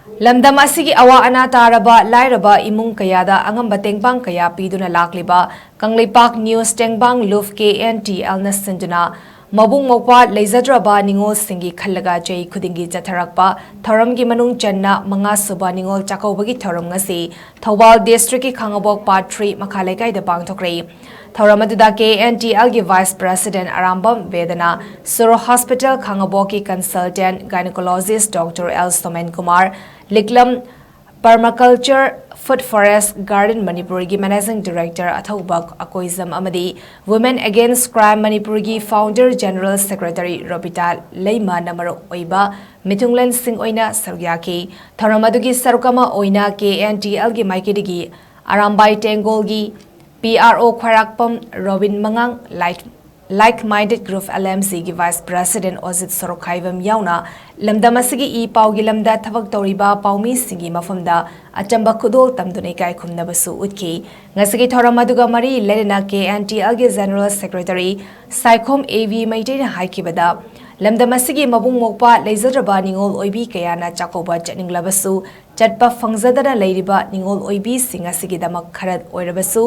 LAMDAM ASIGI awa ana TARABA LAIRABA EMUNG KAYADA ANGAMBA TENGBANG KAYA PIDUNA LAKLIBA KANGLEIPAK NEWS TENGBANG LUF KNTL na SINDUNA MABUNG MOUPA LEIJADRABA NINGOL SINGGI KHANLAGA CHAHI KHUDINGGI CHATHARAKPA THOURAMGI MANUNG CHANNA MANGA SUBA NINGOL Chakkoubagi Thouram Ngasi Thoubal District ki Khangabok Part 3 Makha Leikai Da Pangthokhre Thouram aduda KNTL ki Vice President Arambam Vedana Suro Hospital Khangabok ki Consultant Gynecologist Dr. L. Somen Kumar Liklam Permaculture Food Forest Garden Manipur ki Managing Director Athaubak Akoizam Amadi Women Against Crime Manipur ki Founder General Secretary Robita Leima Namaro Oiba Mitunglen Singh Oina Saryaki Thouram adugi Sarukama Oina KNTL ki Maikidigi Arambai Tengolgi PRO Khwarakpam Robin Mangang Like-minded group LMC ki Vice President Ozit Sorokhaivam yauna LAMDAM ASIGI e paugi lamda thabak toriba paumi singi mafamda achamba khudol tamdune kai khumnabasu utki ngasigi Thouram aduga mari lerena KNTL ge General Secretary Saikhom AV Maitena haikibada LAMDAM ASIGI mabung mokpa leijadraba ningol oibi kayana chakauba chatninglabasu chatpa fangzadana leiriba ningol oibi singa sigi damak kharat oirabasu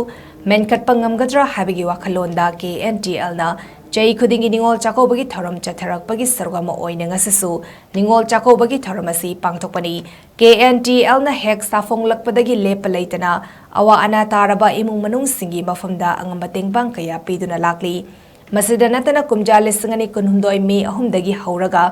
menkatpa ngamgadra habigi wakhalonda KNTL na CHAHI KHUDINGGI Ningol Chakkoubagi Thouram CHATHARAKPAGI sarugama oina ngasisu Ningol Chakkoubagi Thouram asi pangthokpani KNTL na hek safonglakpadagi lepa leitana awa ana TARABA EMUNG MANUNG SINGGI mafamda ANGAMBA TENGBANG kaya PIDUNA lakli masida natana kumja lisangani kunhumdoi me ahumdagi hauraga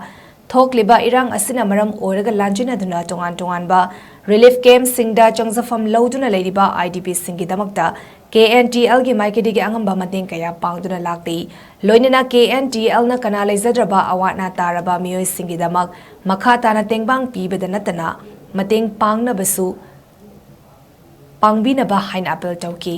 THOKLIBA irang asina maram oraga lanjina duna tongan ba relief camp singda changzafam lauduna leiriba IDP singi damakta KNTL ki maikidigi angamba mateng kaya pangduna lakti loinena KNTL na kana leijadraba awatna TARABA miyoi singi damak makha tana tengbang pibeda natana mateng pangna basu pangbina ba hain apel tauki